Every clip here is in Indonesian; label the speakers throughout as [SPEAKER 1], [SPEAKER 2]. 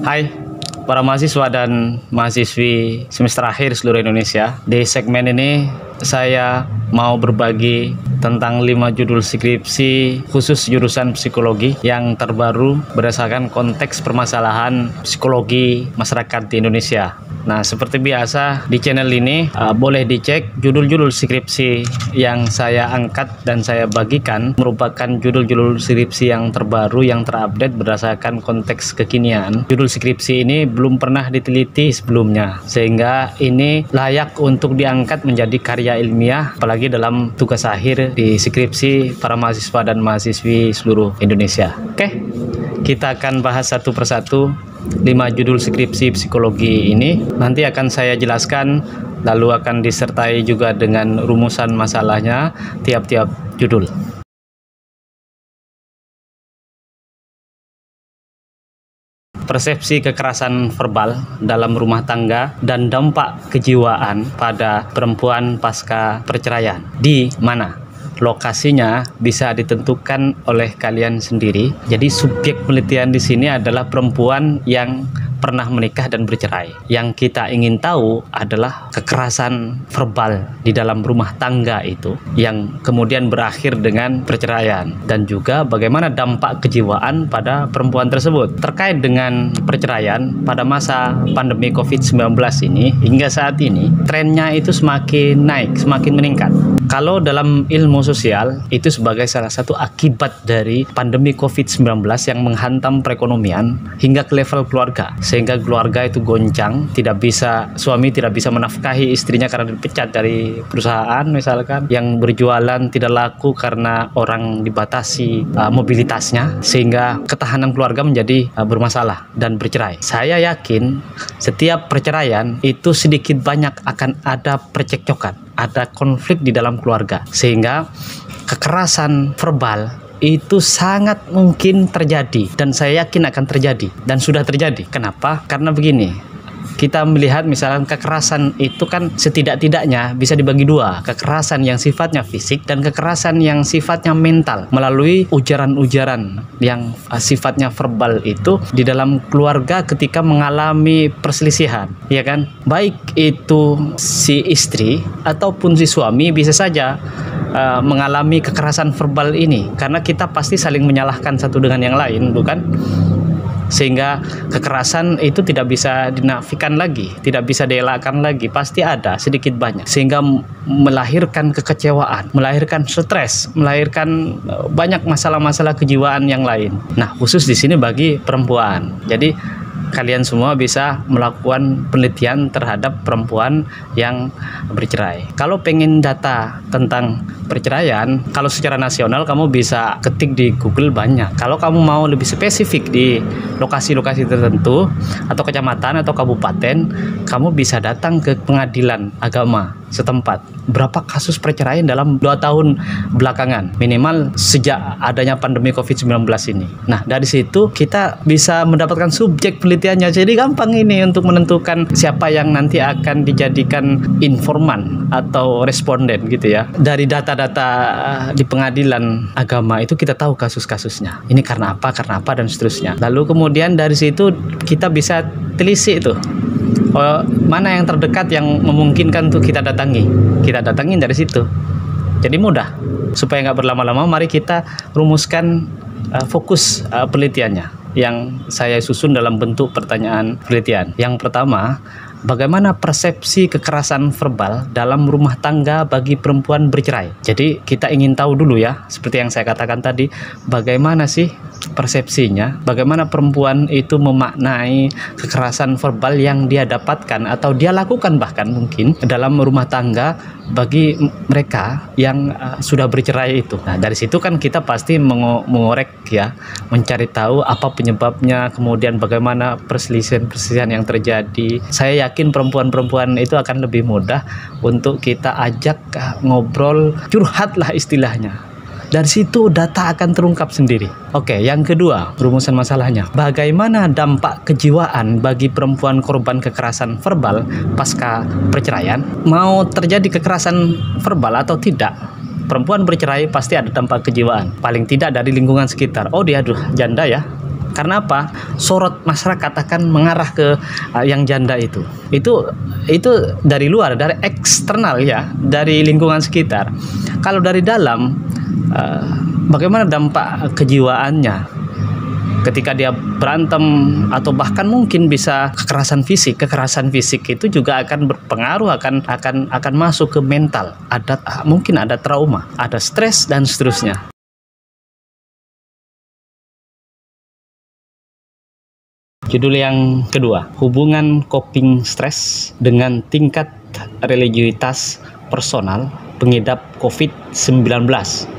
[SPEAKER 1] Hai para mahasiswa dan mahasiswi semester akhir seluruh Indonesia. Di segmen ini saya mau berbagi tentang 5 judul skripsi khusus jurusan psikologi yang terbaru berdasarkan konteks permasalahan psikologi masyarakat di Indonesia. Nah, seperti biasa di channel ini boleh dicek judul-judul skripsi yang saya angkat dan saya bagikan merupakan judul-judul skripsi yang terbaru yang terupdate berdasarkan konteks kekinian. Judul skripsi ini belum pernah diteliti sebelumnya, sehingga ini layak untuk diangkat menjadi karya ilmiah, apalagi dalam tugas akhir di skripsi para mahasiswa dan mahasiswi seluruh Indonesia. Oke, kita akan bahas satu persatu 5 judul skripsi psikologi ini. Nanti akan saya jelaskan, lalu akan disertai juga dengan rumusan masalahnya tiap-tiap judul. Persepsi kekerasan verbal dalam rumah tangga dan dampak kejiwaan pada perempuan pasca perceraian. Di mana? Lokasinya bisa ditentukan oleh kalian sendiri. Jadi subjek penelitian di sini adalah perempuan yang pernah menikah dan bercerai. Yang kita ingin tahu adalah kekerasan verbal di dalam rumah tangga itu yang kemudian berakhir dengan perceraian, dan juga bagaimana dampak kejiwaan pada perempuan tersebut. Terkait dengan perceraian pada masa pandemi COVID-19 ini, hingga saat ini trennya itu semakin naik, semakin meningkat. Kalau dalam ilmu sosial, itu sebagai salah satu akibat dari pandemi COVID-19 yang menghantam perekonomian hingga ke level keluarga, sehingga keluarga itu goncang, suami tidak bisa menafkahi istrinya karena dipecat dari perusahaan misalkan, yang berjualan tidak laku karena orang dibatasi mobilitasnya, sehingga ketahanan keluarga menjadi bermasalah dan bercerai. Saya yakin setiap perceraian itu sedikit banyak akan ada percekcokan, ada konflik di dalam keluarga, sehingga kekerasan verbal itu sangat mungkin terjadi, dan saya yakin akan terjadi dan sudah terjadi. Kenapa? Karena begini, kita melihat misalkan kekerasan itu kan setidak-tidaknya bisa dibagi dua, kekerasan yang sifatnya fisik dan kekerasan yang sifatnya mental melalui ujaran-ujaran yang sifatnya verbal itu di dalam keluarga ketika mengalami perselisihan, ya kan? Baik itu si istri ataupun si suami bisa saja mengalami kekerasan verbal ini, karena kita pasti saling menyalahkan satu dengan yang lain, bukan? Sehingga kekerasan itu tidak bisa dinafikan lagi, tidak bisa dielakkan lagi, pasti ada sedikit banyak, sehingga melahirkan kekecewaan, melahirkan stres, melahirkan banyak masalah-masalah kejiwaan yang lain. Nah, khusus di sini bagi perempuan. Jadi kalian semua bisa melakukan penelitian terhadap perempuan yang bercerai. Kalau pengen data tentang perceraian, kalau secara nasional kamu bisa ketik di Google banyak. Kalau kamu mau lebih spesifik di lokasi-lokasi tertentu atau kecamatan atau kabupaten, kamu bisa datang ke pengadilan agama setempat. Berapa kasus perceraian dalam 2 tahun belakangan, minimal sejak adanya pandemi COVID-19 ini. Nah, dari situ kita bisa mendapatkan subjek penelitiannya. Jadi gampang ini untuk menentukan siapa yang nanti akan dijadikan informan atau responden gitu ya. Dari data-data di pengadilan agama itu kita tahu kasus-kasusnya. Ini karena apa, dan seterusnya. Lalu kemudian dari situ kita bisa telisik itu. Mana yang terdekat yang memungkinkan untuk kita datangin dari situ. Jadi mudah. Supaya nggak berlama-lama, mari kita rumuskan fokus penelitiannya yang saya susun dalam bentuk pertanyaan penelitian. Yang pertama, bagaimana persepsi kekerasan verbal dalam rumah tangga bagi perempuan bercerai? Jadi kita ingin tahu dulu ya, seperti yang saya katakan tadi, bagaimana sih persepsinya, bagaimana perempuan itu memaknai kekerasan verbal yang dia dapatkan atau dia lakukan bahkan mungkin dalam rumah tangga bagi mereka yang sudah bercerai itu. Nah, dari situ kan kita pasti mengorek ya, mencari tahu apa penyebabnya, kemudian bagaimana perselisihan yang terjadi. Saya yakin perempuan-perempuan itu akan lebih mudah untuk kita ajak ngobrol, curhat lah istilahnya. Dari situ data akan terungkap sendiri. Oke, yang kedua, rumusan masalahnya. Bagaimana dampak kejiwaan bagi perempuan korban kekerasan verbal pasca perceraian? Mau terjadi kekerasan verbal atau tidak, perempuan bercerai pasti ada dampak kejiwaan. Paling tidak dari lingkungan sekitar. Oh, dia janda ya, Karena apa? Sorot masyarakat akan mengarah ke yang janda itu. Itu dari luar, dari eksternal ya, dari lingkungan sekitar. Kalau dari dalam, bagaimana dampak kejiwaannya? Ketika dia berantem atau bahkan mungkin bisa kekerasan fisik itu juga akan berpengaruh, akan masuk ke mental. Mungkin ada trauma, ada stres dan seterusnya. Judul yang kedua, hubungan coping stres dengan tingkat religiusitas personal pengidap COVID-19.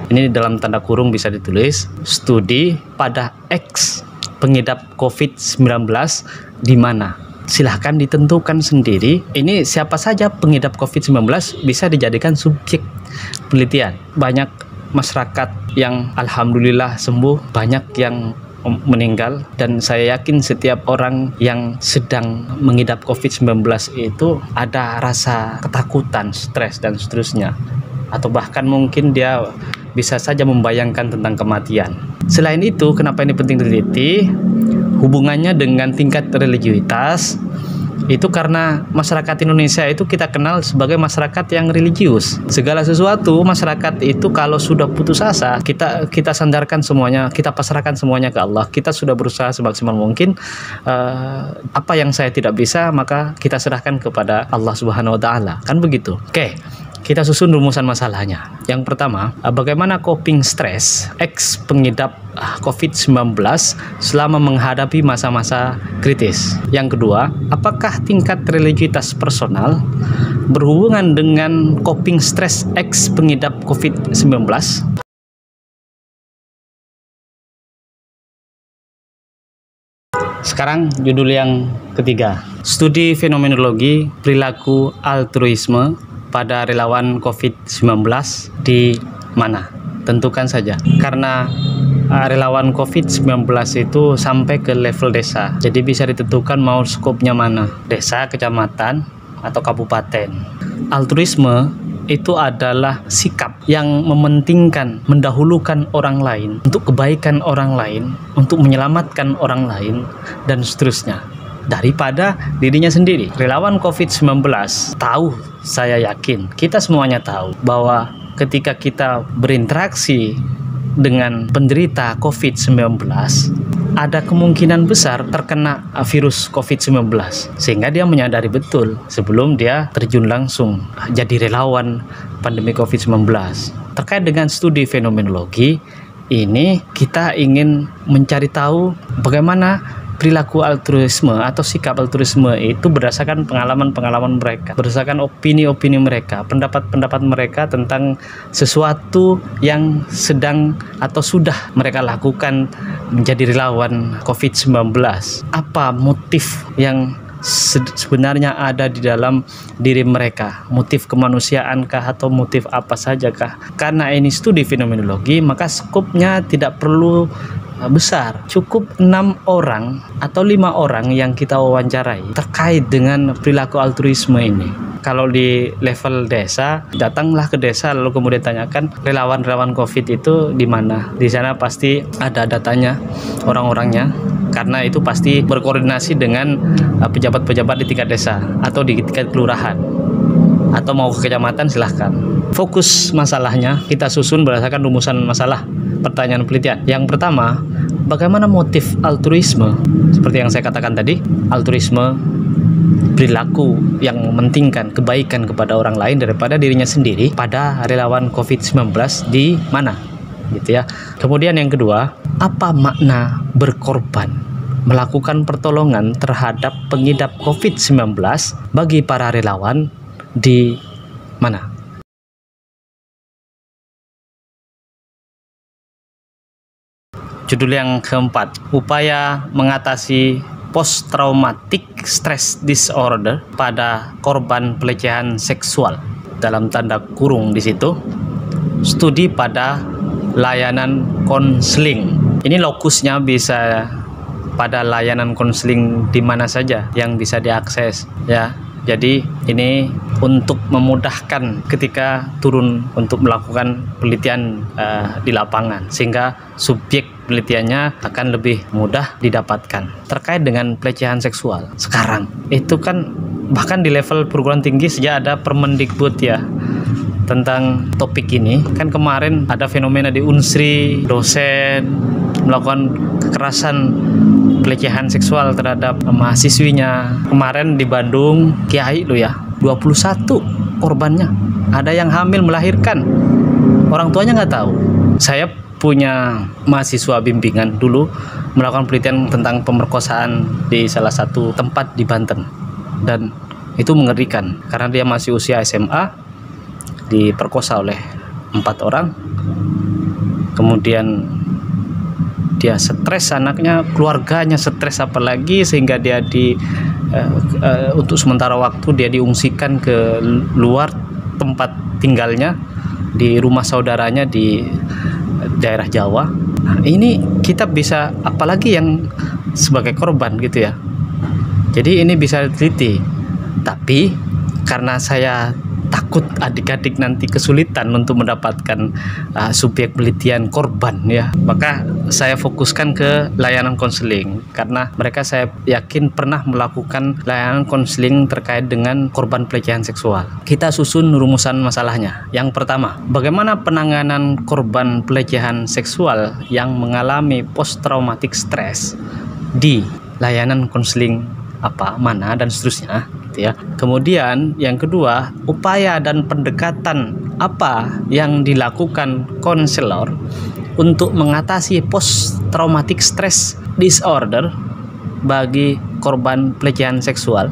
[SPEAKER 1] Ini dalam tanda kurung bisa ditulis, studi pada X pengidap COVID-19 di mana? Silahkan ditentukan sendiri. Ini siapa saja pengidap COVID-19 bisa dijadikan subjek penelitian. Banyak masyarakat yang alhamdulillah sembuh, banyak yang meninggal, dan saya yakin setiap orang yang sedang mengidap COVID-19 itu ada rasa ketakutan, stres dan seterusnya, atau bahkan mungkin dia bisa saja membayangkan tentang kematian. Selain itu, kenapa ini penting diteliti? Hubungannya dengan tingkat religiusitas itu karena masyarakat Indonesia itu kita kenal sebagai masyarakat yang religius. Segala sesuatu masyarakat itu kalau sudah putus asa, kita sandarkan semuanya, kita pasrahkan semuanya ke Allah. Kita sudah berusaha semaksimal mungkin, apa yang saya tidak bisa maka kita serahkan kepada Allah Subhanahu wa taala. Kan begitu. Oke. Kita susun rumusan masalahnya. Yang pertama, bagaimana coping stres X pengidap COVID-19 selama menghadapi masa-masa kritis. Yang kedua, apakah tingkat religiusitas personal berhubungan dengan coping stres X pengidap COVID-19? Sekarang judul yang ketiga, studi fenomenologi perilaku altruisme pada relawan COVID-19 di mana? Tentukan saja. Karena relawan COVID-19 itu sampai ke level desa. Jadi bisa ditentukan mau skopnya mana. Desa, kecamatan, atau kabupaten. Altruisme itu adalah sikap yang mementingkan, mendahulukan orang lain, untuk kebaikan orang lain, untuk menyelamatkan orang lain, dan seterusnya, daripada dirinya sendiri. Relawan COVID-19 tahu, saya yakin, kita semuanya tahu bahwa ketika kita berinteraksi dengan penderita COVID-19, ada kemungkinan besar terkena virus COVID-19, sehingga dia menyadari betul sebelum dia terjun langsung jadi relawan pandemi COVID-19. Terkait dengan studi fenomenologi ini, kita ingin mencari tahu bagaimana perilaku altruisme atau sikap altruisme itu berdasarkan pengalaman-pengalaman mereka, berdasarkan opini-opini mereka, pendapat-pendapat mereka tentang sesuatu yang sedang atau sudah mereka lakukan menjadi relawan COVID-19. Apa motif yang sebenarnya ada di dalam diri mereka? Motif kemanusiaankah atau motif apa sajakah? Karena ini studi fenomenologi, maka skopnya tidak perlu besar, cukup 6 orang atau 5 orang yang kita wawancarai terkait dengan perilaku altruisme ini. Kalau di level desa, datanglah ke desa lalu kemudian tanyakan relawan-relawan COVID itu di mana. Di sana pasti ada datanya, orang-orangnya, karena itu pasti berkoordinasi dengan pejabat-pejabat di tingkat desa atau di tingkat kelurahan, atau mau ke kecamatan silahkan. Fokus masalahnya kita susun berdasarkan rumusan masalah pertanyaan penelitian. Yang pertama, bagaimana motif altruisme? Seperti yang saya katakan tadi, altruisme perilaku yang mementingkan kebaikan kepada orang lain daripada dirinya sendiri pada relawan COVID-19 di mana? Gitu ya. Kemudian yang kedua, apa makna berkorban melakukan pertolongan terhadap pengidap COVID-19 bagi para relawan di mana? Judul yang keempat, upaya mengatasi post-traumatic stress disorder pada korban pelecehan seksual. Dalam tanda kurung di situ, studi pada layanan konseling. Ini lokusnya bisa pada layanan konseling di mana saja yang bisa diakses ya. Jadi ini untuk memudahkan ketika turun untuk melakukan penelitian di lapangan, sehingga subjek penelitiannya akan lebih mudah didapatkan. Terkait dengan pelecehan seksual, sekarang itu kan bahkan di level perguruan tinggi sejak ada Permendikbud ya tentang topik ini, kan kemarin ada fenomena di Unsri, dosen melakukan kekerasan pelecehan seksual terhadap mahasiswinya. Kemarin di Bandung, kiai lo ya, 21 korbannya. Ada yang hamil melahirkan, orang tuanya nggak tahu. Saya punya mahasiswa bimbingan dulu melakukan penelitian tentang pemerkosaan di salah satu tempat di Banten, dan itu mengerikan karena dia masih usia SMA, diperkosa oleh 4 orang. Kemudian dia stres, anaknya, keluarganya stres apalagi, sehingga dia untuk sementara waktu dia diungsikan ke luar tempat tinggalnya di rumah saudaranya di daerah Jawa. Nah, ini kita bisa, apalagi yang sebagai korban gitu ya. Jadi ini bisa diteliti. Tapi karena saya takut adik-adik nanti kesulitan untuk mendapatkan subjek penelitian korban ya, maka saya fokuskan ke layanan konseling, karena mereka saya yakin pernah melakukan layanan konseling terkait dengan korban pelecehan seksual. Kita susun rumusan masalahnya. Yang pertama, bagaimana penanganan korban pelecehan seksual yang mengalami post traumatic stress di layanan konseling mana dan seterusnya gitu ya. Kemudian yang kedua, upaya dan pendekatan apa yang dilakukan konselor untuk mengatasi post traumatic stress disorder bagi korban pelecehan seksual.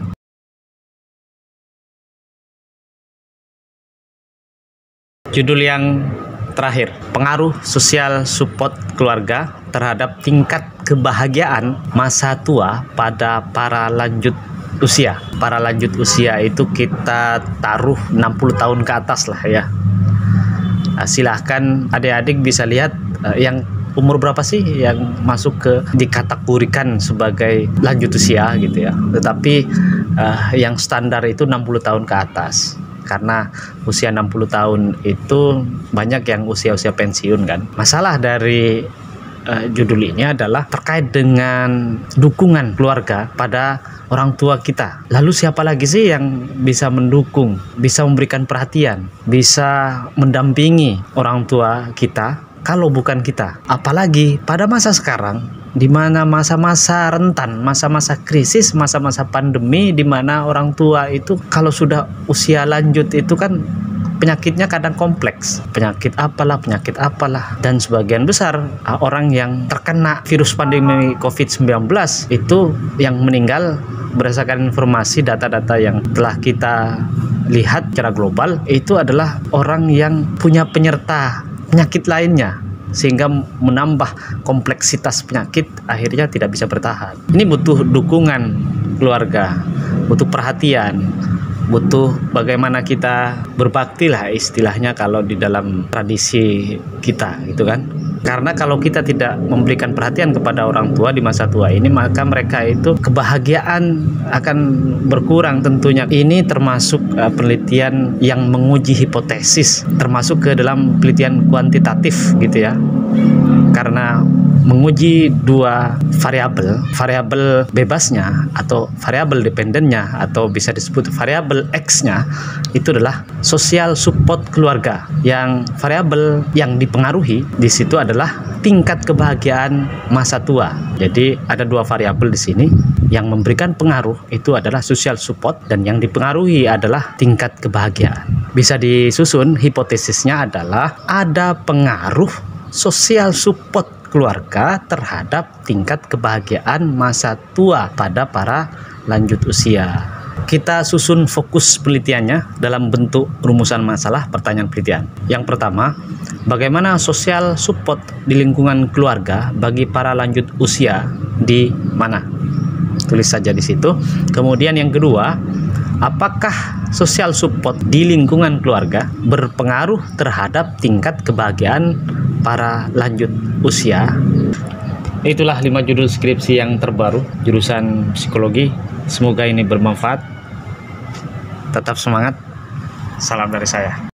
[SPEAKER 1] Judul yang terakhir, pengaruh sosial support keluarga terhadap tingkat kebahagiaan masa tua pada para lanjut usia. Para lanjut usia itu kita taruh 60 tahun ke atas lah ya. Nah, silahkan adik-adik bisa lihat yang umur berapa sih yang masuk ke dikategorikan sebagai lanjut usia gitu ya. Tetapi yang standar itu 60 tahun ke atas. Karena usia 60 tahun itu banyak yang usia-usia pensiun kan. Masalah dari judul ini adalah terkait dengan dukungan keluarga pada orang tua kita. Lalu siapa lagi sih yang bisa mendukung, bisa memberikan perhatian, bisa mendampingi orang tua kita kalau bukan kita? Apalagi pada masa sekarang, di mana masa-masa rentan, masa-masa krisis, masa-masa pandemi, di mana orang tua itu kalau sudah usia lanjut itu kan penyakitnya kadang kompleks, penyakit apalah, dan sebagian besar orang yang terkena virus pandemi COVID-19 itu yang meninggal berdasarkan informasi data-data yang telah kita lihat secara global itu adalah orang yang punya penyerta penyakit lainnya, sehingga menambah kompleksitas penyakit, akhirnya tidak bisa bertahan. Ini butuh dukungan keluarga, butuh perhatian, butuh bagaimana kita berbakti lah istilahnya kalau di dalam tradisi kita gitu kan. Karena kalau kita tidak memberikan perhatian kepada orang tua di masa tua ini, maka mereka itu kebahagiaan akan berkurang tentunya. Ini termasuk penelitian yang menguji hipotesis, termasuk ke dalam penelitian kuantitatif gitu ya. Karena menguji dua variabel bebasnya atau variabel dependennya, atau bisa disebut variabel X-nya, itu adalah sosial support keluarga. Yang variabel yang dipengaruhi di situ adalah tingkat kebahagiaan masa tua. Jadi ada dua variabel di sini. Yang memberikan pengaruh itu adalah social support, dan yang dipengaruhi adalah tingkat kebahagiaan. Bisa disusun, hipotesisnya adalah ada pengaruh sosial support keluarga terhadap tingkat kebahagiaan masa tua pada para lanjut usia. Kita susun fokus penelitiannya dalam bentuk rumusan masalah pertanyaan penelitian. Yang pertama, bagaimana sosial support di lingkungan keluarga bagi para lanjut usia di mana? Tulis saja di situ. Kemudian yang kedua, apakah sosial support di lingkungan keluarga berpengaruh terhadap tingkat kebahagiaan para lanjut usia? Itulah 5 judul skripsi yang terbaru jurusan psikologi. Semoga ini bermanfaat. Tetap semangat. Salam dari saya.